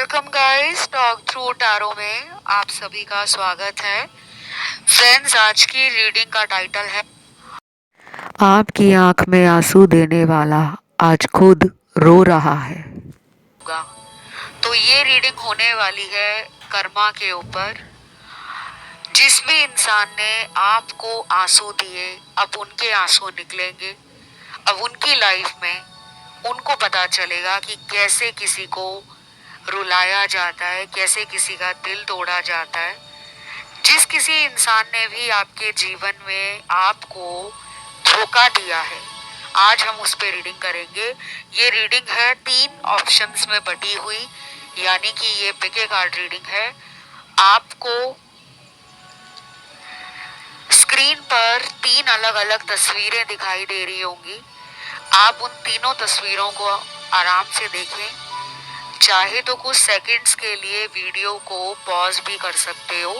Welcome guys, talk through tarot में आप सभी का स्वागत है। फ्रेंड्स, आज की रीडिंग का टाइटल है आपकी आंख में आंसू देने वाला आज खुद रो रहा है। तो ये रीडिंग होने वाली है कर्मा के ऊपर। जिस भी इंसान ने आपको आंसू दिए, अब उनके आंसू निकलेंगे। अब उनकी लाइफ में उनको पता चलेगा कि कैसे किसी को रुलाया जाता है, कैसे किसी का दिल तोड़ा जाता है। जिस किसी इंसान ने भी आपके जीवन में आपको धोखा दिया है, आज हम उस पर रीडिंग करेंगे। ये रीडिंग है 3 ऑप्शंस में बटी हुई, यानी कि ये पिके कार्ड रीडिंग है। आपको स्क्रीन पर 3 अलग अलग तस्वीरें दिखाई दे रही होंगी। आप उन तीनों तस्वीरों को आराम से देखें। चाहे तो कुछ सेकंड्स के लिए वीडियो को पॉज भी कर सकते हो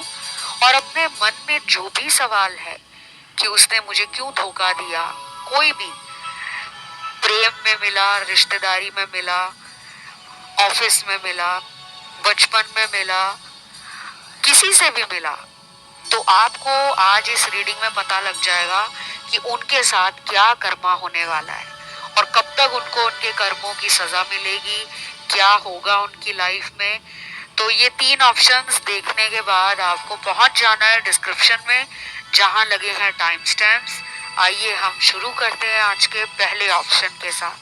और अपने मन में जो भी सवाल है कि उसने मुझे क्यों धोखा दिया, कोई भी, प्रेम में मिला, रिश्तेदारी में मिला, ऑफिस में मिला, बचपन में मिला, किसी से भी मिला, तो आपको आज इस रीडिंग में पता लग जाएगा कि उनके साथ क्या कर्मा होने वाला है और कब तक उनको उनके कर्मों की सजा मिलेगी, क्या होगा उनकी लाइफ में। तो ये 3 ऑप्शंस देखने के बाद आपको पहुंच जाना है डिस्क्रिप्शन में, जहां लगे हैं टाइम स्टैम्प्स। आइए हम शुरू करते हैं आज के पहले ऑप्शन के साथ।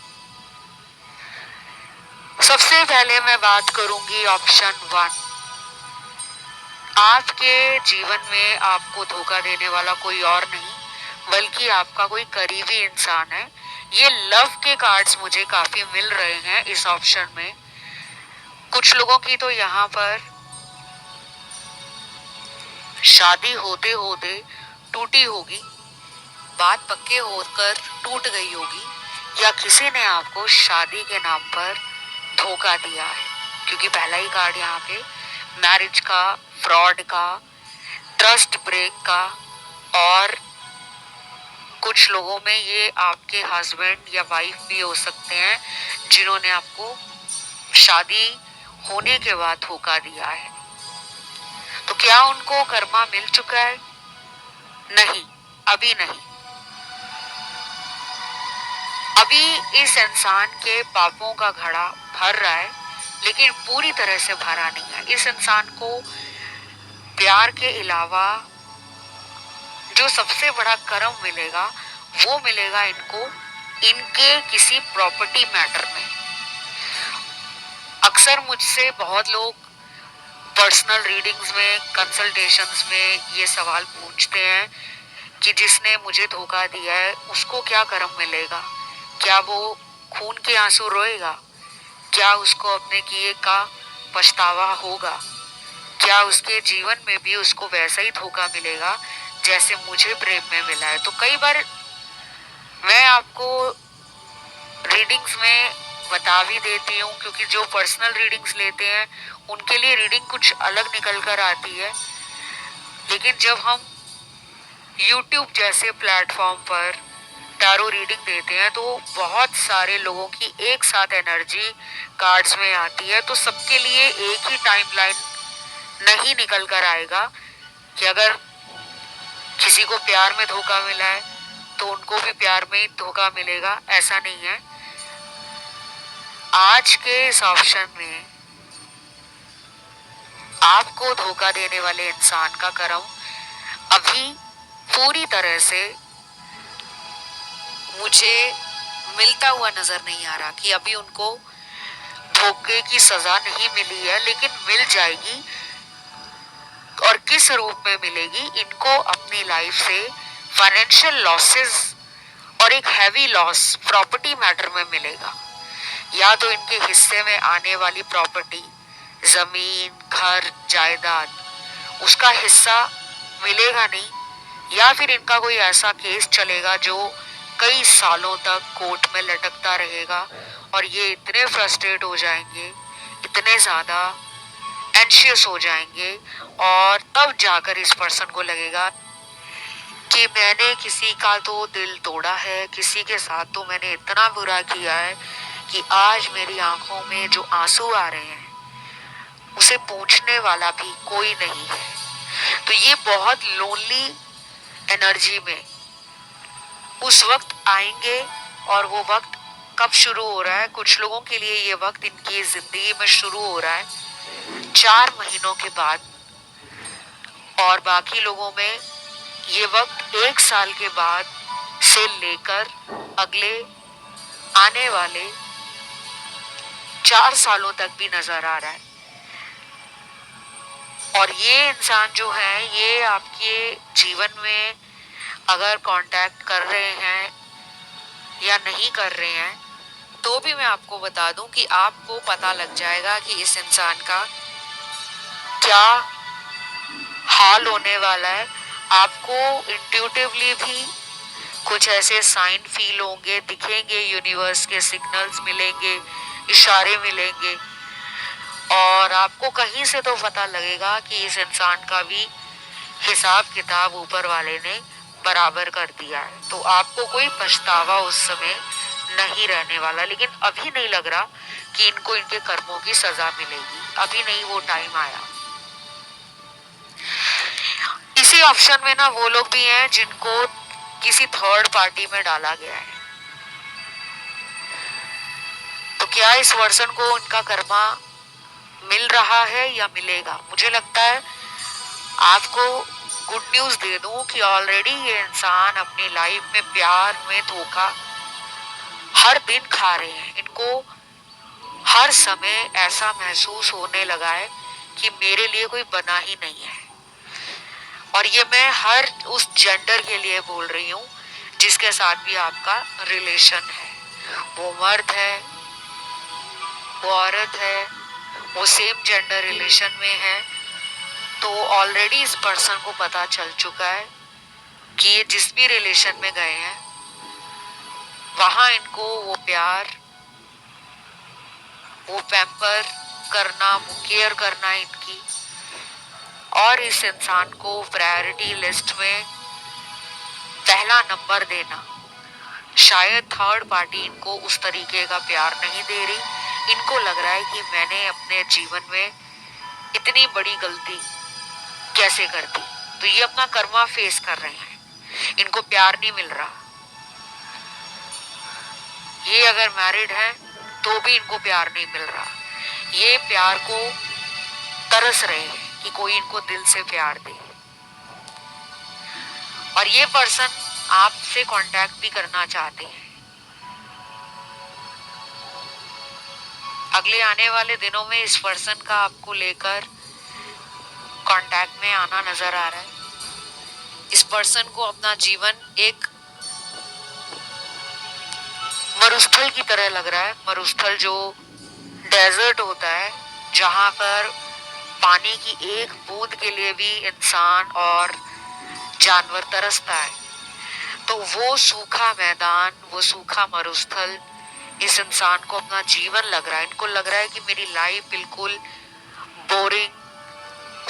सबसे पहले मैं बात करूंगी ऑप्शन 1। आपके जीवन में आपको धोखा देने वाला कोई और नहीं, बल्कि आपका कोई करीबी इंसान है। ये लव के कार्ड्स मुझे काफी मिल रहे हैं इस ऑप्शन में। कुछ लोगों की तो यहाँ पर शादी होते होते टूटी होगी, बात पक्के होकर टूट गई होगी, या किसी ने आपको शादी के नाम पर धोखा दिया है, क्योंकि पहला ही कार्ड यहाँ पे मैरिज का, फ्रॉड का, ट्रस्ट ब्रेक का, और कुछ लोगों में ये आपके हस्बैंड या वाइफ भी हो सकते हैं जिन्होंने आपको शादी होने के बाद धोखा दिया है। तो क्या उनको कर्मा मिल चुका है? नहीं, अभी नहीं। अभी इस इंसान के पापों का घड़ा भर रहा है, लेकिन पूरी तरह से भरा नहीं है। इस इंसान को प्यार के अलावा जो सबसे बड़ा कर्म मिलेगा, वो मिलेगा इनको इनके किसी प्रॉपर्टी मैटर में। अक्सर मुझसे बहुत लोग पर्सनल रीडिंग्स में, कंसल्टेशंस में ये सवाल पूछते हैं कि जिसने मुझे धोखा दिया है उसको क्या कर्म मिलेगा, क्या वो खून के आंसू रोएगा, क्या उसको अपने किए का पछतावा होगा, क्या उसके जीवन में भी उसको वैसा ही धोखा मिलेगा जैसे मुझे प्रेम में मिला है। तो कई बार मैं आपको रीडिंग्स में बता भी देती हूँ, क्योंकि जो पर्सनल रीडिंग्स लेते हैं उनके लिए रीडिंग कुछ अलग निकल कर आती है। लेकिन जब हम YouTube जैसे प्लेटफॉर्म पर टैरो रीडिंग देते हैं तो बहुत सारे लोगों की एक साथ एनर्जी कार्ड्स में आती है, तो सबके लिए एक ही टाइमलाइन नहीं निकल कर आएगा कि अगर किसी को प्यार में धोखा मिला है तो उनको भी प्यार में ही धोखा मिलेगा, ऐसा नहीं है। आज के इस ऑप्शन में आपको धोखा देने वाले इंसान का कर्म अभी पूरी तरह से मुझे मिलता हुआ नजर नहीं आ रहा कि अभी उनको धोखे की सजा नहीं मिली है, लेकिन मिल जाएगी। और किस रूप में मिलेगी? इनको अपनी लाइफ से फाइनेंशियल लॉसेस और एक हैवी लॉस प्रॉपर्टी मैटर में मिलेगा। या तो इनके हिस्से में आने वाली प्रॉपर्टी, जमीन, घर, जायदाद, उसका हिस्सा मिलेगा नहीं, या फिर इनका कोई ऐसा केस चलेगा जो कई सालों तक कोर्ट में लटकता रहेगा और ये इतने फ्रस्ट्रेट हो जाएंगे, इतने ज्यादा एंशियस हो जाएंगे, और तब जाकर इस पर्सन को लगेगा कि मैंने किसी का तो दिल तोड़ा है, किसी के साथ तो मैंने इतना बुरा किया है कि आज मेरी आंखों में जो आंसू आ रहे हैं उसे पूछने वाला भी कोई नहीं है। तो ये बहुत लोनली एनर्जी में उस वक्त आएंगे। और वो वक्त कब शुरू हो रहा है? कुछ लोगों के लिए ये वक्त इनकी जिंदगी में शुरू हो रहा है 4 महीनों के बाद, और बाकी लोगों में ये वक्त 1 साल के बाद से लेकर अगले आने वाले 4 सालों तक भी नजर आ रहा है। और ये इंसान जो है, ये आपके जीवन में अगर कांटेक्ट कर रहे हैं या नहीं कर रहे हैं, तो भी मैं आपको बता दूं कि आपको पता लग जाएगा कि इस इंसान का क्या हाल होने वाला है। आपको इंट्यूटिवली भी कुछ ऐसे साइन फील होंगे, दिखेंगे, यूनिवर्स के सिग्नल्स मिलेंगे, इशारे मिलेंगे, और आपको कहीं से तो पता लगेगा कि इस इंसान का भी हिसाब किताब ऊपर वाले ने बराबर कर दिया है। तो आपको कोई पछतावा उस समय नहीं रहने वाला। लेकिन अभी नहीं लग रहा कि इनको इनके कर्मों की सजा मिलेगी, अभी नहीं, वो टाइम आया। इसी ऑप्शन में ना वो लोग भी हैं जिनको किसी थर्ड पार्टी में डाला गया है। तो क्या इस वर्षन को इनका कर्मा मिल रहा है या मिलेगा? मुझे लगता है आपको गुड न्यूज दे दूं कि ऑलरेडी ये इंसान अपनी लाइफ में प्यार में धोखा हर दिन खा रहे हैं। इनको हर समय ऐसा महसूस होने लगा है कि मेरे लिए कोई बना ही नहीं है। और ये मैं हर उस जेंडर के लिए बोल रही हूँ जिसके साथ भी आपका रिलेशन है। वो मर्द है, वो औरत है, वो सेम जेंडर रिलेशन में है, तो ऑलरेडी इस पर्सन को पता चल चुका है कि ये जिस भी रिलेशन में गए हैं वहां इनको वो प्यार, वो पैम्पर करना, वो केयर करना इनकी, और इस इंसान को प्रायोरिटी लिस्ट में पहला नंबर देना। शायद थर्ड पार्टी इनको उस तरीके का प्यार नहीं दे रही। इनको लग रहा है कि मैंने अपने जीवन में इतनी बड़ी गलती कैसे कर दी। तो ये अपना कर्मा फेस कर रहे हैं, इनको प्यार नहीं मिल रहा। ये अगर मैरिड है तो भी इनको प्यार नहीं मिल रहा। ये प्यार को तरस रहे हैं कि कोई इनको दिल से प्यार दे। और ये पर्सन आपसे कांटेक्ट भी करना चाहते हैं। अगले आने वाले दिनों में इस पर्सन का आपको लेकर कांटेक्ट में आना नजर आ रहा है। इस पर्सन को अपना जीवन एक मरुस्थल की तरह लग रहा है। मरुस्थल जो डेजर्ट होता है, जहां पर पानी की एक बूंद के लिए भी इंसान और जानवर तरसता है। तो वो सूखा मैदान, वो सूखा मरुस्थल इस इंसान को अपना जीवन लग रहा है। इनको लग रहा है कि मेरी लाइफ बिल्कुल बोरिंग,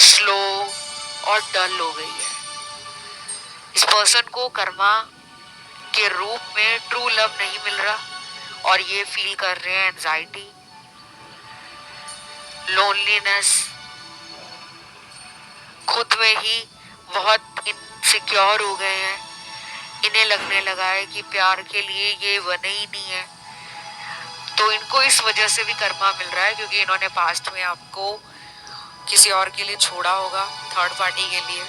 स्लो और डल हो गई है। इस पर्सन को कर्मा के रूप में ट्रू लव नहीं मिल रहा, और ये फील कर रहे हैं एंजाइटी, लोनलीनेस, खुद में ही बहुत इनसिक्योर हो गए हैं। इन्हें लगने लगा है कि प्यार के लिए ये बने ही नहीं है। तो इनको इस वजह से भी कर्मा मिल रहा है क्योंकि इन्होंने पास्ट में आपको किसी और के लिए छोड़ा होगा, थर्ड पार्टी के लिए।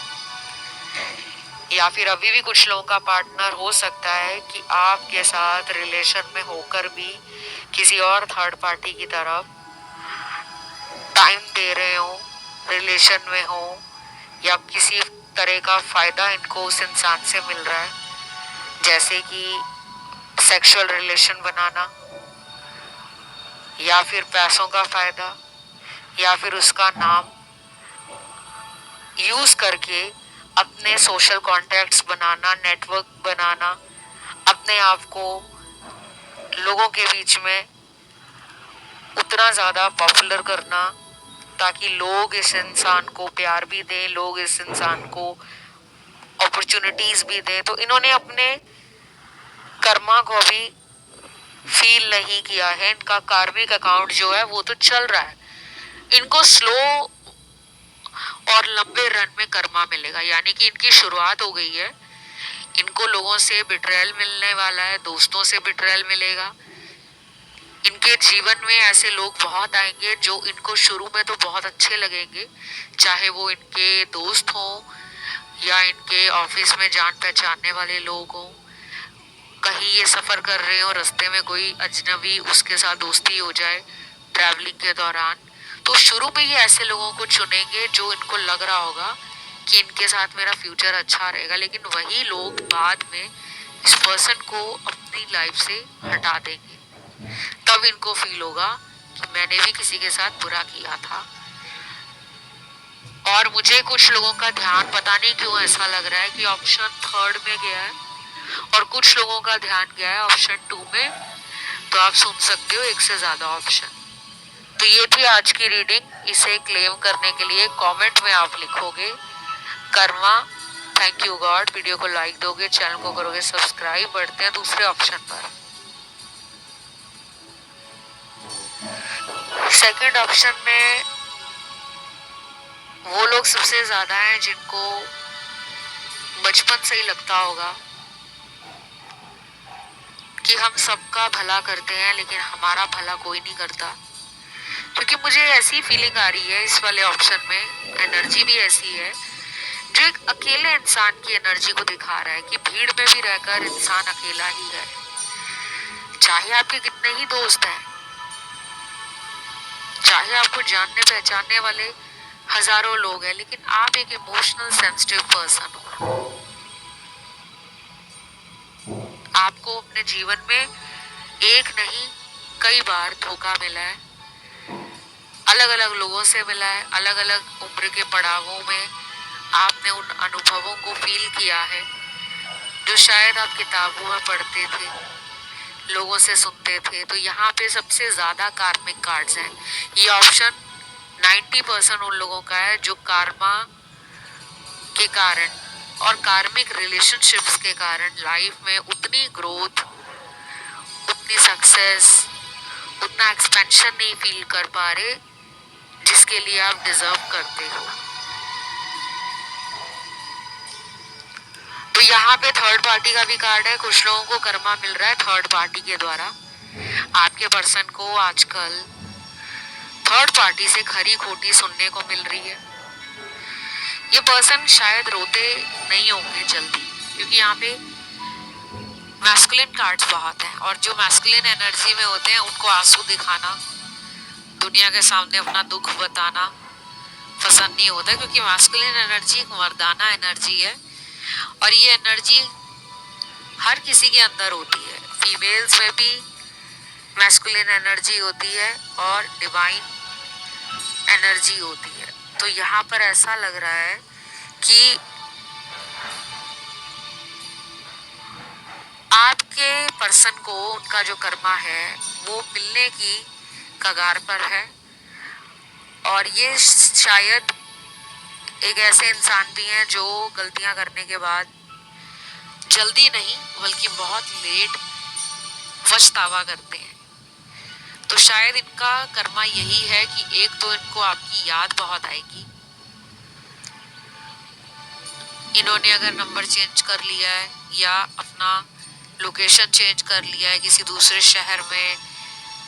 या फिर अभी भी कुछ लोगों का पार्टनर हो सकता है कि आपके साथ रिलेशन में होकर भी किसी और थर्ड पार्टी की तरफ टाइम दे रहे हो, रिलेशन में हो, या किसी तरह का फायदा इनको उस इंसान से मिल रहा है, जैसे कि सेक्सुअल रिलेशन बनाना, या फिर पैसों का फायदा, या फिर उसका नाम यूज करके अपने सोशल कॉन्टैक्ट्स बनाना, नेटवर्क बनाना, अपने आप को लोगों के बीच में उतना ज्यादा पॉपुलर करना ताकि लोग इस इंसान को प्यार भी दें, लोग इस इंसान को अपॉर्चुनिटीज भी दें। तो इन्होंने अपने कर्मा को भी फील नहीं किया है। इनका कार्मिक अकाउंट जो है वो तो चल रहा है, इनको स्लो और लंबे रन में कर्मा मिलेगा, यानी कि इनकी शुरुआत हो गई है, इनको लोगों से बिट्रेयल मिलने वाला है, दोस्तों से बिट्रेयल मिलेगा। इनके जीवन में ऐसे लोग बहुत आएंगे जो इनको शुरू में तो बहुत अच्छे लगेंगे, चाहे वो इनके दोस्त हों या इनके ऑफिस में जान पहचानने वाले लोग हों। कहीं ये सफर कर रहे हो, रास्ते में कोई अजनबी उसके साथ दोस्ती हो जाए ट्रैवलिंग के दौरान, तो शुरू में ही ऐसे लोगों को चुनेंगे जो इनको लग रहा होगा कि इनके साथ मेरा फ्यूचर अच्छा रहेगा, लेकिन वही लोग बाद में इस पर्सन को अपनी लाइफ से हटा देंगे। तब इनको फील होगा कि मैंने भी किसी के साथ बुरा किया था। और मुझे कुछ लोगों का ध्यान पता नहीं क्यों ऐसा लग रहा है कि ऑप्शन 3 में गया है और कुछ लोगों का ध्यान गया है ऑप्शन 2 में। तो आप सुन सकते हो एक से ज्यादा ऑप्शन। तो ये थी आज की रीडिंग। इसे क्लेम करने के लिए कमेंट में आप लिखोगे Karma, thank you God, video को लाइक दोगे, चैनल को करोगे सब्सक्राइब। बढ़ते हैं दूसरे ऑप्शन पर। सेकंड ऑप्शन में वो लोग सबसे ज्यादा हैं जिनको बचपन से ही लगता होगा कि हम सबका भला करते हैं लेकिन हमारा भला कोई नहीं करता। क्योंकि मुझे ऐसी फीलिंग आ रही है इस वाले ऑप्शन में, एनर्जी भी ऐसी है जो एक अकेले इंसान की एनर्जी को दिखा रहा है कि भीड़ में भी रहकर इंसान अकेला ही है। चाहे आपके कितने ही दोस्त हैं, चाहे आपको जानने पहचानने वाले हजारों लोग हैं, लेकिन आप एक इमोशनल सेंसिटिव पर्सन हो। आपको अपने जीवन में एक नहीं कई बार धोखा मिला है, अलग अलग लोगों से मिला है, अलग अलग उम्र के पड़ावों में आपने उन अनुभवों को फील किया है जो शायद आप किताबों में पढ़ते थे, लोगों से सुनते थे। तो यहाँ पे सबसे ज्यादा कार्मिक कार्ड्स हैं। ये ऑप्शन 90% उन लोगों का है जो कार्मा के कारण और कार्मिक रिलेशनशिप्स के कारण लाइफ में उतनी ग्रोथ, उतनी सक्सेस, उतना एक्सपेंशन नहीं फील कर पा रहे जिसके लिए आप डिजर्व करते हो। तो यहाँ पे थर्ड पार्टी का भी कार्ड है। कुछ लोगों को कर्मा मिल रहा है थर्ड पार्टी के द्वारा। आपके पर्सन को आजकल थर्ड पार्टी से खरी खोटी सुनने को मिल रही है। ये पर्सन शायद रोते नहीं होंगे जल्दी, क्योंकि यहाँ पे मैस्कुलिन कार्ड्स बहुत हैं और जो मैस्कुलिन एनर्जी में होते हैं उनको आंसू दिखाना, दुनिया के सामने अपना दुख बताना पसंद नहीं होता, क्योंकि मैस्कुलिन एनर्जी एक मर्दाना एनर्जी है और ये एनर्जी हर किसी के अंदर होती है। फीमेल्स में भी मैस्कुलिन एनर्जी होती है और डिवाइन एनर्जी होती है। तो यहाँ पर ऐसा लग रहा है कि आपके पर्सन को उनका जो कर्मा है वो मिलने की कगार पर है और ये शायद एक ऐसे इंसान भी हैं जो गलतियां करने के बाद जल्दी नहीं बल्कि बहुत लेट पछतावा करते हैं। तो शायद इनका कर्मा यही है कि एक तो इनको आपकी याद बहुत आएगी, इन्होंने अगर नंबर चेंज कर लिया है या अपना लोकेशन चेंज कर लिया है किसी दूसरे शहर में,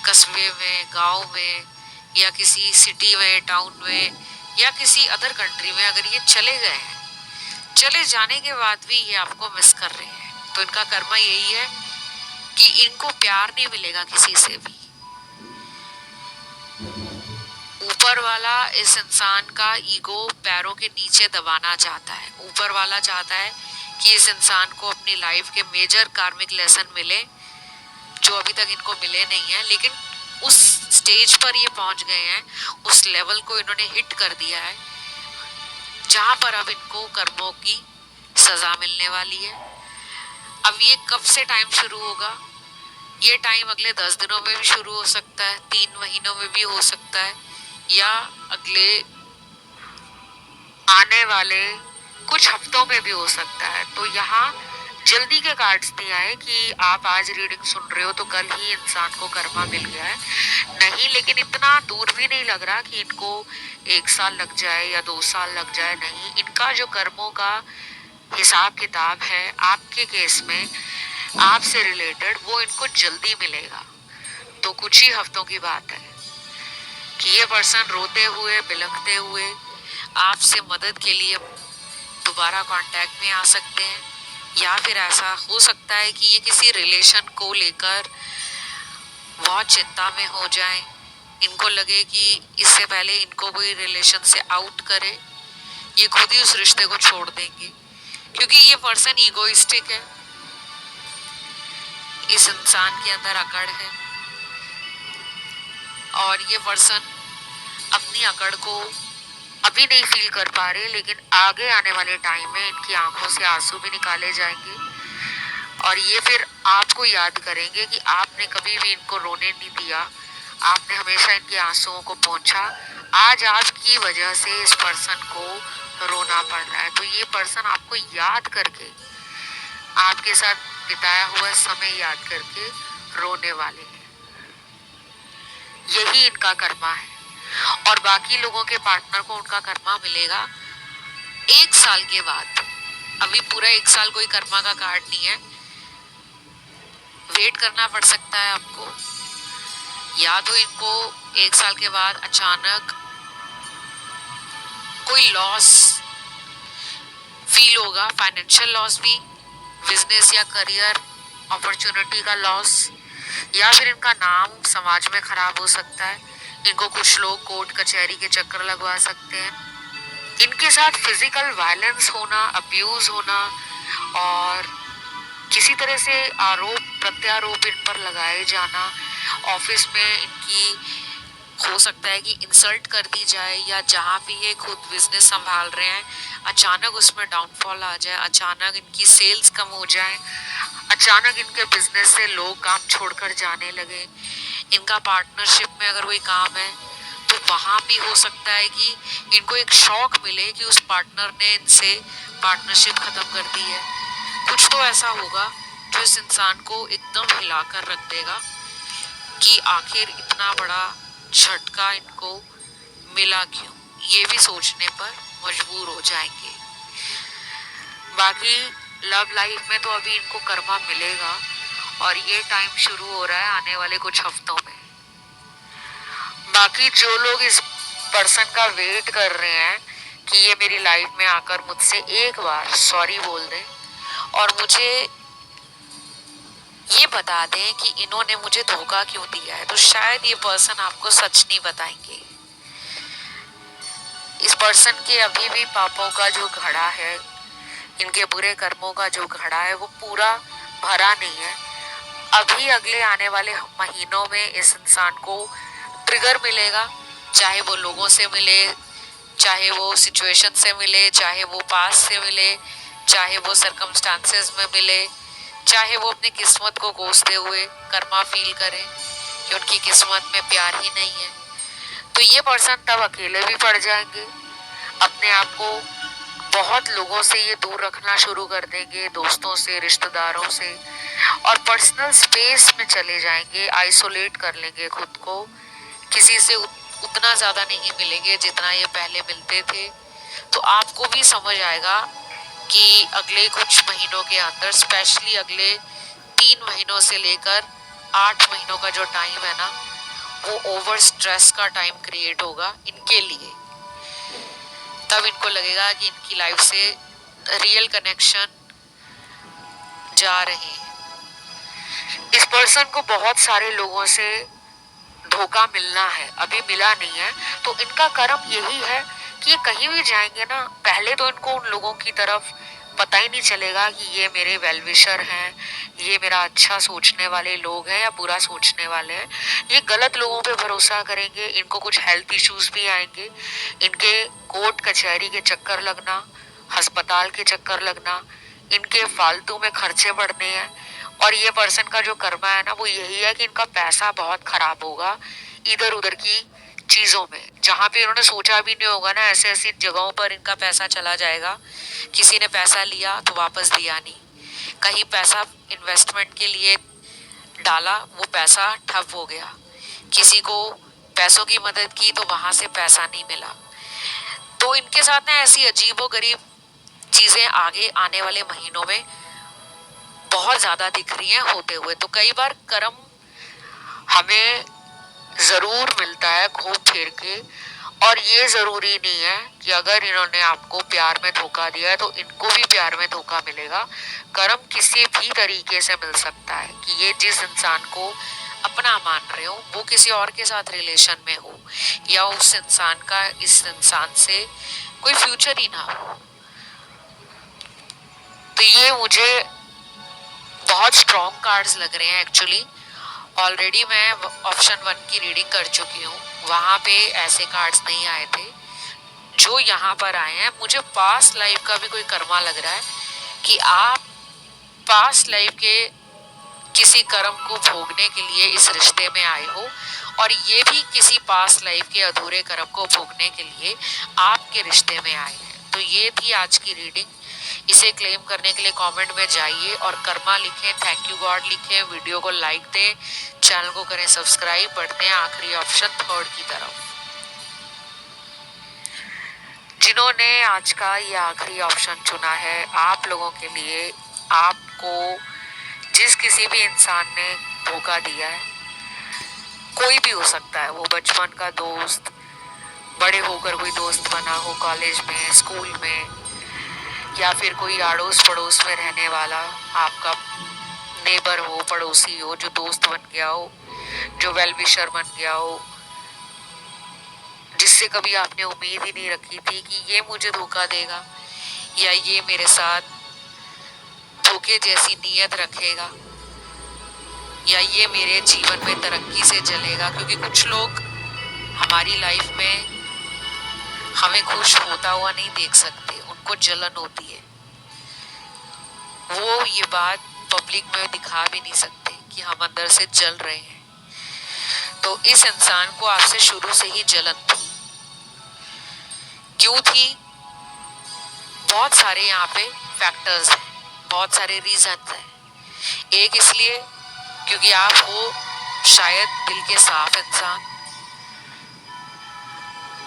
कस्बे में, गांव में या किसी सिटी में, टाउन में या किसी अदर कंट्री में, अगर ये चले गए हैं, चले जाने के बाद भी ये आपको मिस कर रहे हैं, तो इनका कर्मा यही है कि इनको प्यार नहीं मिलेगा किसी से भी। ऊपर वाला इस इंसान का ईगो पैरों के नीचे दबाना चाहता है। ऊपर वाला चाहता है कि इस इंसान को अपनी लाइफ के मेजर कार्मिक लेसन मिले जो अभी तक इनको मिले नहीं है, लेकिन उस स्टेज पर ये पहुंच गए हैं, उस लेवल को इन्होंने हिट कर दिया है जहां पर अब इनको कर्मों की सजा मिलने वाली है। अब ये कब से टाइम शुरू होगा? ये टाइम अगले 10 दिनों में भी शुरू हो सकता है, 3 महीनों में भी हो सकता है या अगले आने वाले कुछ हफ्तों में भी हो सकता है। तो यहाँ जल्दी के कार्ड्स नहीं आए कि आप आज रीडिंग सुन रहे हो तो कल ही इंसान को कर्मा मिल गया है, नहीं। लेकिन इतना दूर भी नहीं लग रहा कि इनको 1 साल लग जाए या 2 साल लग जाए, नहीं। इनका जो कर्मों का हिसाब किताब है आपके केस में, आपसे रिलेटेड, वो इनको जल्दी मिलेगा। तो कुछ ही हफ्तों की बात है कि ये पर्सन रोते हुए बिलखते हुए आपसे मदद के लिए दोबारा कांटेक्ट में आ सकते हैं, या फिर ऐसा हो सकता है कि ये किसी रिलेशन को लेकर बहुत चिंता में हो जाएं। इनको लगे कि इससे पहले इनको कोई रिलेशन से आउट करे, ये खुद ही उस रिश्ते को छोड़ देंगे, क्योंकि ये पर्सन ईगोइस्टिक है। इस इंसान के अंदर अकड़ है और ये पर्सन अपनी अकड़ को अभी नहीं फील कर पा रहे, लेकिन आगे आने वाले टाइम में इनकी आंखों से आंसू भी निकाले जाएंगे और ये फिर आपको याद करेंगे कि आपने कभी भी इनको रोने नहीं दिया, आपने हमेशा इनके आंसुओं को पोंछा। आज आपकी वजह से इस पर्सन को रोना पड़ रहा है, तो ये पर्सन आपको याद करके, आपके साथ बिताया हुआ समय याद करके रोने वाले हैं। यही इनका कर्मा है। और बाकी लोगों के पार्टनर को उनका कर्मा मिलेगा 1 साल के बाद। अभी पूरा 1 साल कोई कर्मा का कार्ड नहीं है, वेट करना पड़ सकता है आपको। या तो इनको 1 साल के बाद अचानक कोई लॉस फील होगा, फाइनेंशियल लॉस भी, बिजनेस या करियर अपॉर्चुनिटी का लॉस, या फिर इनका नाम समाज में खराब हो सकता है। इनको कुछ लोग कोर्ट कचहरी के चक्कर लगवा सकते हैं। इनके साथ फिजिकल वायलेंस होना, अब्यूज होना और किसी तरह से आरोप प्रत्यारोप इन पर लगाए जाना, ऑफिस में इनकी हो सकता है कि इंसल्ट कर दी जाए, या जहाँ भी ये खुद बिजनेस संभाल रहे हैं अचानक उसमें डाउनफॉल आ जाए, अचानक इनकी सेल्स कम हो जाए, अचानक इनके बिजनेस से लोग काम छोड़कर जाने लगे। इनका पार्टनरशिप में अगर कोई काम है तो वहाँ भी हो सकता है कि इनको एक शॉक मिले कि उस पार्टनर ने इनसे पार्टनरशिप खत्म कर दी है। कुछ तो ऐसा होगा जो इस इंसान को एकदम हिलाकर रख देगा कि आखिर इतना बड़ा झटका इनको मिला क्यों, ये भी सोचने पर मजबूर हो जाएंगे। बाकी लव लाइफ में तो अभी इनको कर्मा मिलेगा और ये टाइम शुरू हो रहा है आने वाले कुछ हफ्तों में। बाकी जो लोग इस पर्सन का वेट कर रहे हैं कि ये मेरी लाइफ में आकर मुझसे एक बार सॉरी बोल दे और मुझे ये बता दें कि इन्होंने मुझे धोखा क्यों दिया है, तो शायद ये पर्सन आपको सच नहीं बताएंगे। इस पर्सन के अभी भी पापों का जो घड़ा है, इनके बुरे कर्मों का जो घड़ा है, वो पूरा भरा नहीं है। अभी अगले आने वाले महीनों में इस इंसान को ट्रिगर मिलेगा, चाहे वो लोगों से मिले, चाहे वो सिचुएशन से मिले, चाहे वो पास से मिले, चाहे वो सरकमस्टांसेस में मिले, चाहे वो अपनी किस्मत को कोसते हुए कर्मा फील करें कि उनकी किस्मत में प्यार ही नहीं है। तो ये पर्सन तब अकेले भी पड़ जाएंगे, अपने आप को बहुत लोगों से ये दूर रखना शुरू कर देंगे, दोस्तों से, रिश्तेदारों से, और पर्सनल स्पेस में चले जाएंगे, आइसोलेट कर लेंगे खुद को, किसी से उतना ज़्यादा नहीं मिलेंगे जितना ये पहले मिलते थे। तो आपको भी समझ आएगा कि अगले कुछ महीनों के अंदर, स्पेशली अगले 3 महीनों से लेकर 8 महीनों का जो टाइम है ना, वो ओवर स्ट्रेस का टाइम क्रिएट होगा इनके लिए। तब इनको लगेगा कि इनकी लाइफ से रियल कनेक्शन जा रहे हैं। इस पर्सन को बहुत सारे लोगों से धोखा मिलना है, अभी मिला नहीं है, तो इनका कर्म यही है कि ये कहीं भी जाएंगे ना, पहले तो इनको उन लोगों की तरफ पता ही नहीं चलेगा कि ये मेरे वेलविशर हैं, ये मेरा अच्छा सोचने वाले लोग हैं या बुरा सोचने वाले हैं। ये गलत लोगों पे भरोसा करेंगे, इनको कुछ हेल्थ इश्यूज भी आएंगे, इनके कोर्ट कचहरी के चक्कर लगना, अस्पताल के चक्कर लगना, इनके फालतू में खर्चे बढ़ने हैं। और ये पर्सन का जो कर्मा है ना, वो यही है कि इनका पैसा बहुत खराब होगा इधर उधर की चीजों में, जहाँ पे इन्होंने सोचा भी नहीं होगा ना, ऐसे ऐसी जगहों पर इनका पैसा चला जाएगा। किसी ने पैसा लिया तो वापस दिया नहीं, कहीं पैसा इन्वेस्टमेंट के लिए डाला, वो पैसा ठप हो गया, किसी को पैसों की मदद की तो वहां से पैसा नहीं मिला। तो इनके साथ ना ऐसी अजीबोगरीब चीजें आगे आने वाले महीनों में बहुत ज्यादा दिख रही हैं होते हुए। तो कई बार कर्म हमें जरूर मिलता है घूम फिर के, और ये जरूरी नहीं है कि अगर इन्होंने आपको प्यार में धोखा दिया है तो इनको भी प्यार में धोखा मिलेगा। कर्म किसी भी तरीके से मिल सकता है कि ये जिस इंसान को अपना मान रहे हो वो किसी और के साथ रिलेशन में हो, या उस इंसान का इस इंसान से कोई फ्यूचर ही ना हो। तो ये मुझे बहुत स्ट्रॉन्ग कार्ड्स लग रहे हैं एक्चुअली। ऑलरेडी मैं ऑप्शन 1 की रीडिंग कर चुकी हूँ, वहां पे ऐसे कार्ड्स नहीं आए थे जो यहाँ पर आए हैं। मुझे पास्ट लाइफ का भी कोई कर्मा लग रहा है कि आप पास्ट लाइफ के किसी कर्म को भोगने के लिए इस रिश्ते में आए हो, और ये भी किसी पास्ट लाइफ के अधूरे कर्म को भोगने के लिए आपके रिश्ते में आए हैं। तो ये थी आज की रीडिंग। इसे क्लेम करने के लिए कमेंट में जाइए और कर्मा लिखें, थैंक यू गॉड लिखें, वीडियो को लाइक दें, चैनल को करें सब्सक्राइब। बढ़ते हैं आखिरी ऑप्शन 3 की तरफ। जिन्होंने आज का ये आखिरी ऑप्शन चुना है, आप लोगों के लिए, आपको जिस किसी भी इंसान ने धोखा दिया है, कोई भी हो सकता है, वो बचपन का दोस्त, बड़े होकर कोई दोस्त बना हो कॉलेज में, स्कूल में, या फिर कोई अड़ोस पड़ोस में रहने वाला आपका नेबर हो, पड़ोसी हो, जो दोस्त बन गया हो, जो वेल विशर बन गया हो, जिससे कभी आपने उम्मीद ही नहीं रखी थी कि ये मुझे धोखा देगा या ये मेरे साथ धोखे जैसी नीयत रखेगा या ये मेरे जीवन में तरक्की से चलेगा। क्योंकि कुछ लोग हमारी लाइफ में हमें खुश होता हुआ नहीं देख सकते, उनको जलन होती है, वो ये बात पब्लिक में दिखा भी नहीं सकते कि हम अंदर से जल रहे हैं। तो इस इंसान को आपसे शुरू से ही जलन थी। क्यों थी? बहुत सारे यहाँ पे फैक्टर्स हैं, बहुत सारे रीजंस हैं। एक इसलिए क्योंकि आप हो शायद दिल के साफ इंसान,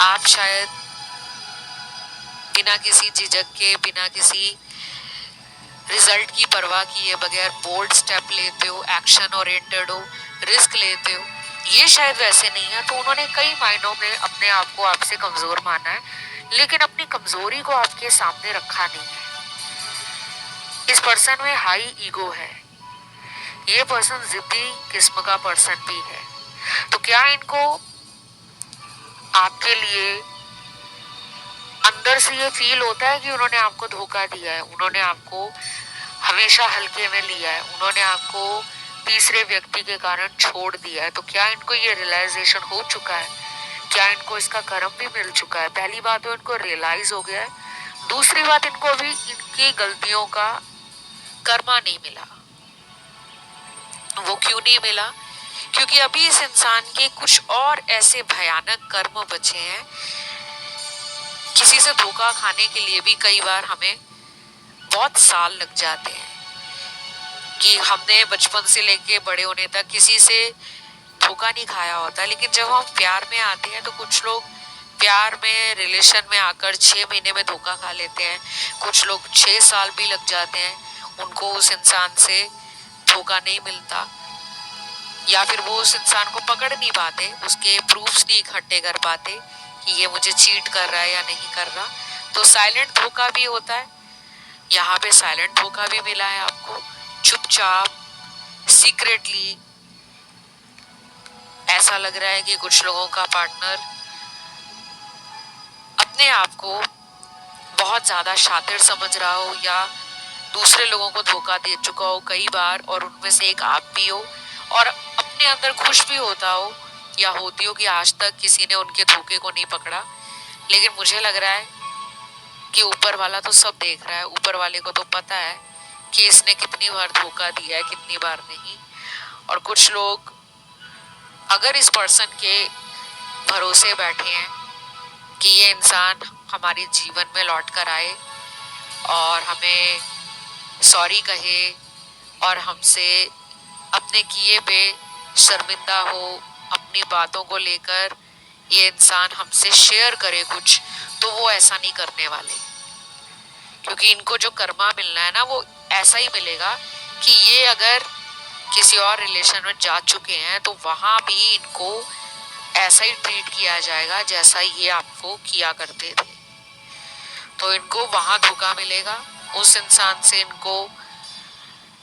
आप शायद बिना किसी झिझक के, बिना किसी रिजल्ट की परवाह किए बगैर बोल्ड स्टेप लेते हो, एक्शन ओरिएंटेड हो, रिस्क लेते हो। ये शायद वैसे नहीं है, तो उन्होंने कई मायनों में अपने आप को आपसे कमजोर माना है, लेकिन अपनी कमजोरी को आपके सामने रखा नहीं है। इस पर्सन में हाई ईगो है, ये पर्सन जिद्दी किस्म का पर्सन भी है। तो क्या इनको आपके लिए अंदर से ये फील होता है कि उन्होंने आपको धोखा दिया है, उन्होंने आपको हमेशा हल्के में लिया है, उन्होंने आपको तीसरे व्यक्ति के कारण छोड़ दिया है? तो क्या इनको ये रियलाइजेशन हो चुका है? क्या इनको इसका कर्म भी मिल चुका है? पहली बात तो इनको रियलाइज हो गया है। दूसरी बात, इनको भी इनकी गलतियों का कर्मा नहीं मिला। वो क्यों नहीं मिला? क्योंकि अभी इस इंसान के कुछ और ऐसे भयानक कर्म बचे हैं। किसी से धोखा खाने के लिए भी कई बार हमें बहुत साल लग जाते हैं कि हमने बचपन से लेके बड़े होने तक किसी से धोखा नहीं खाया होता, लेकिन जब हम प्यार में आते हैं तो कुछ लोग प्यार में रिलेशन में आकर 6 महीने में धोखा खा लेते हैं, कुछ लोग 6 साल भी लग जाते हैं, उनको उस इंसान से धोखा नहीं मिलता, या फिर वो उस इंसान को पकड़ नहीं पाते, उसके प्रूफ्स नहीं इकट्ठे कर पाते कि ये मुझे चीट कर रहा है या नहीं कर रहा। तो साइलेंट धोखा भी होता है, यहाँ पे साइलेंट धोखा भी मिला है आपको। चुपचाप सीक्रेटली ऐसा लग रहा है कि कुछ लोगों का पार्टनर अपने आप को बहुत ज्यादा शातिर समझ रहा हो या दूसरे लोगों को धोखा दे चुका हो कई बार, और उनमें से एक आप भी हो, और अपने अंदर खुश भी होता हो या होती हो कि आज तक किसी ने उनके धोखे को नहीं पकड़ा। लेकिन मुझे लग रहा है कि ऊपर वाला तो सब देख रहा है, ऊपर वाले को तो पता है कि इसने कितनी बार धोखा दिया है, कितनी बार नहीं। और कुछ लोग अगर इस पर्सन के भरोसे बैठे हैं कि ये इंसान हमारे जीवन में लौट कर आए और हमें सॉरी कहे और हमसे अपने किए पे शर्मिंदा हो, अपनी बातों को लेकर ये इंसान हमसे शेयर करे कुछ, तो वो ऐसा नहीं करने वाले, क्योंकि इनको जो कर्मा मिलना है ना वो ऐसा ही मिलेगा कि ये अगर किसी और रिलेशन में जा चुके हैं तो वहां भी इनको ऐसा ही ट्रीट किया जाएगा जैसा ये आपको किया करते थे। तो इनको वहां धोखा मिलेगा, उस इंसान से इनको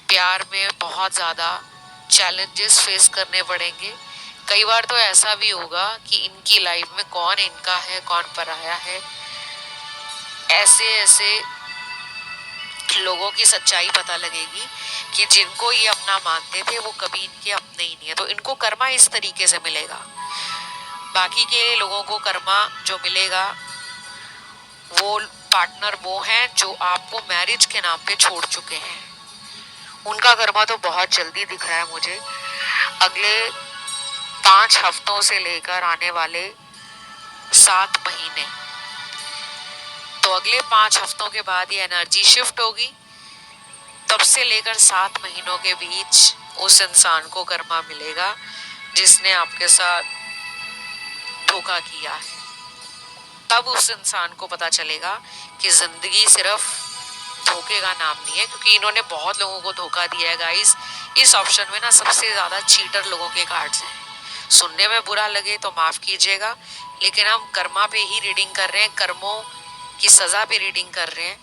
प्यार में बहुत ज़्यादा चैलेंजेस फेस करने पड़ेंगे। कई बार तो ऐसा भी होगा कि इनकी लाइफ में कौन इनका है कौन पराया है, ऐसे ऐसे लोगों की सच्चाई पता लगेगी कि जिनको ये अपना मानते थे वो कभी इनके अपने ही नहीं है। तो इनको कर्मा इस तरीके से मिलेगा। बाकी के लोगों को कर्मा जो मिलेगा वो पार्टनर वो हैं जो आपको मैरिज के नाम पे छोड़ चुके हैं, उनका कर्मा तो बहुत जल्दी दिख रहा है मुझे। अगले 5 हफ्तों से लेकर आने वाले 7 महीने, तो अगले 5 हफ्तों के बाद ये एनर्जी शिफ्ट होगी। तब से लेकर 7 महीनों के बीच उस इंसान को कर्मा मिलेगा जिसने आपके साथ धोखा किया है। तब उस इंसान को पता चलेगा कि जिंदगी सिर्फ धोखे का नाम नहीं है, क्योंकि इन्होंने बहुत लोगों को धोखा दिया है गाइस। इस ऑप्शन में ना सबसे ज्यादा चीटर लोगों के कार्ड्स हैं। सुनने में बुरा लगे तो माफ कीजिएगा, लेकिन हम कर्मा पे ही रीडिंग कर रहे हैं, कर्मों की सजा पे रीडिंग कर रहे हैं।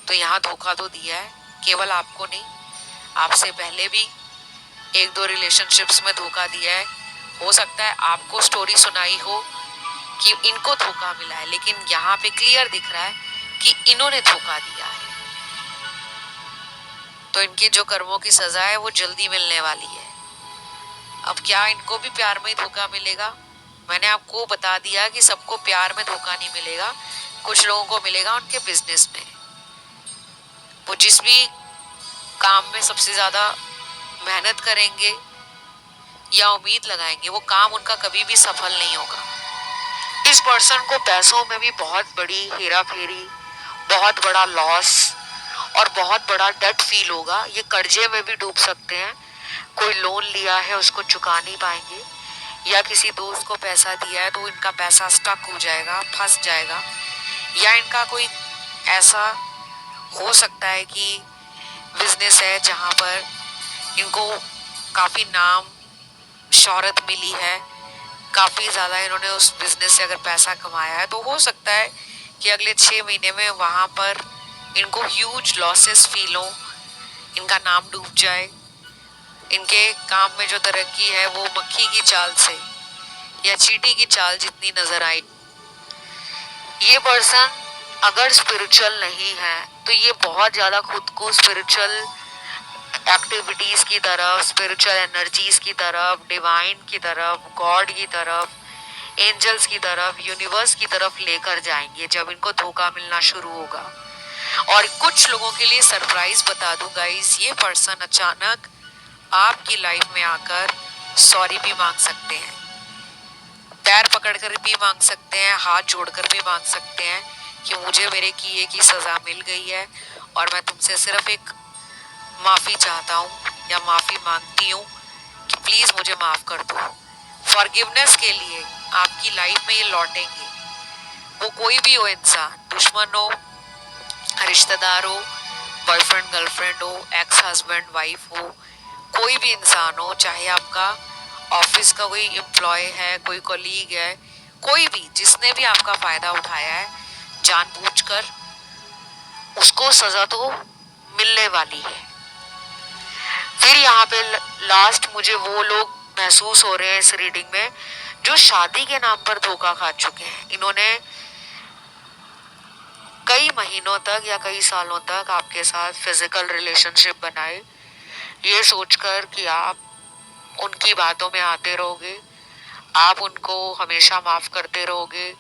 तो यहाँ धोखा तो दिया है, केवल आपको नहीं, आपसे पहले भी 1-2 रिलेशनशिप्स में धोखा दिया है। हो सकता है आपको स्टोरी सुनाई हो कि इनको धोखा मिला है, लेकिन यहाँ पे क्लियर दिख रहा है कि इन्होंने धोखा दिया है। तो इनके जो कर्मों की सजा है वो जल्दी मिलने वाली है। अब क्या इनको भी प्यार में ही धोखा मिलेगा? मैंने आपको बता दिया कि सबको प्यार में धोखा नहीं मिलेगा, कुछ लोगों को मिलेगा उनके बिजनेस में। वो जिस भी काम में सबसे ज्यादा मेहनत करेंगे या उम्मीद लगाएंगे वो काम उनका कभी भी सफल नहीं होगा। इस पर्सन को पैसों में भी बहुत बड़ी हेरा फेरी, बहुत बड़ा लॉस और बहुत बड़ा डेट फील होगा। ये कर्जे में भी डूब सकते हैं, कोई लोन लिया है उसको चुका नहीं पाएंगे, या किसी दोस्त को पैसा दिया है तो इनका पैसा स्टक हो जाएगा, फंस जाएगा, या इनका कोई ऐसा हो सकता है कि बिजनेस है जहां पर इनको काफी नाम शोहरत मिली है, काफी ज्यादा इन्होंने उस बिजनेस से अगर पैसा कमाया है, तो हो सकता है कि अगले 6 महीने में वहां पर इनको ह्यूज लॉसेस फील हो, इनका नाम डूब जाए, इनके काम में जो तरक्की है वो मक्खी की चाल से या चींटी की चाल जितनी नजर आई। ये पर्सन अगर स्पिरिचुअल नहीं है तो ये बहुत ज्यादा खुद को स्पिरिचुअल एक्टिविटीज की तरफ, स्पिरिचुअल एनर्जीज की तरफ, डिवाइन की तरफ, गॉड की तरफ, एंजल्स की तरफ, यूनिवर्स की तरफ लेकर जाएंगे जब इनको धोखा मिलना शुरू होगा। और कुछ लोगों के लिए सरप्राइज बता दूं गाइस, ये पर्सन अचानक आपकी लाइफ में आकर सॉरी भी मांग सकते हैं, पैर पकड़कर भी मांग सकते हैं, हाथ जोड़कर भी मांग सकते हैं कि मुझे मेरे किए की सजा मिल गई है और मैं तुमसे सिर्फ एक माफी चाहता हूँ या माफी मांगती हूँ कि प्लीज मुझे माफ कर दो। फॉरगिवनेस के लिए आपकी लाइफ में ये लौटेंगे, वो कोई भी हो इंसान, दुश्मन हो, रिश्तेदार हो, बॉयफ्रेंड गर्लफ्रेंड हो, एक्स हस्बैंड वाइफ हो, कोई भी इंसान हो, चाहे आपका ऑफिस का कोई एम्प्लॉय है, कोई कोलीग है, कोई भी जिसने भी आपका फायदा उठाया है जानबूझकर, उसको सजा तो मिलने वाली है। फिर यहाँ पे लास्ट मुझे वो लोग महसूस हो रहे हैं इस रीडिंग में जो शादी के नाम पर धोखा खा चुके हैं। इन्होंने कई महीनों तक या कई सालों तक आपके साथ फिजिकल रिलेशनशिप बनाए, ये सोचकर कि आप उनकी बातों में आते रहोगे, आप उनको हमेशा माफ करते रहोगे,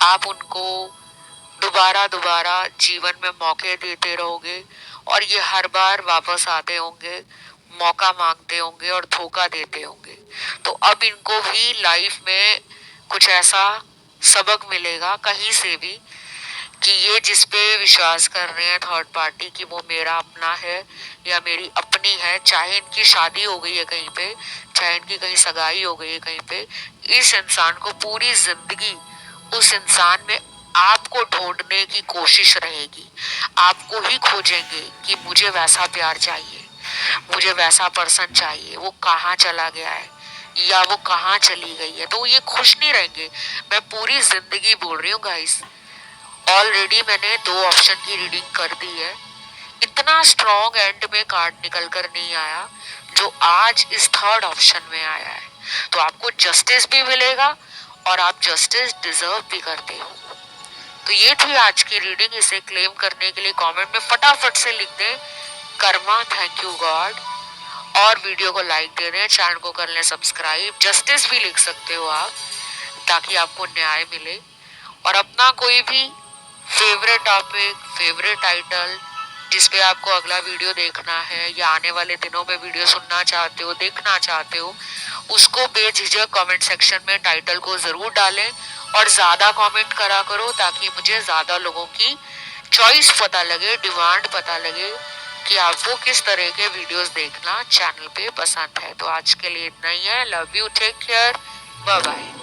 आप उनको दोबारा दोबारा जीवन में मौके देते रहोगे और ये हर बार वापस आते होंगे, मौका मांगते होंगे और धोखा देते होंगे। तो अब इनको भी लाइफ में कुछ ऐसा सबक मिलेगा कहीं से भी कि ये जिस पे विश्वास कर रहे हैं थर्ड पार्टी कि वो मेरा अपना है या मेरी अपनी है, चाहे इनकी शादी हो गई है कहीं पे, चाहे इनकी कहीं सगाई हो गई है कहीं पे, इस इंसान को पूरी जिंदगी उस इंसान में आपको ढूंढने की कोशिश रहेगी। आपको ही खोजेंगे कि मुझे वैसा प्यार चाहिए, मुझे वैसा पर्सन चाहिए, वो कहाँ चला गया है या वो कहाँ चली गई है। तो ये खुश नहीं रहेंगे। मैं पूरी जिंदगी बोल रही हूँ गाइस, ऑलरेडी मैंने 2 ऑप्शन की रीडिंग कर दी है। इतना स्ट्रॉन्ग एंड में कार्ड निकल कर नहीं आया जो आज इस थर्ड ऑप्शन में आया है। तो आपको जस्टिस भी मिलेगा और आप जस्टिस डिजर्व भी करते हो। तो ये थी आज की रीडिंग। इसे क्लेम करने के लिए कमेंट में फटाफट से लिख दें कर्मा थैंक यू गॉड, और वीडियो को लाइक दे दें, चैनल को कर लें सब्सक्राइब। जस्टिस भी लिख सकते हो आप ताकि आपको न्याय मिले। और अपना कोई भी फेवरेट टॉपिक, फेवरेट टाइटल जिस पे आपको अगला वीडियो देखना है या आने वाले दिनों में वीडियो सुनना चाहते हो, देखना चाहते हो, उसको बेझिझक कमेंट सेक्शन में टाइटल को जरूर डालें और ज्यादा कमेंट करा करो ताकि मुझे ज्यादा लोगों की चॉइस पता लगे, डिमांड पता लगे कि आपको किस तरह के वीडियोस देखना चैनल पे पसंद है। तो आज के लिए इतना ही है। Love you, take care, bye bye.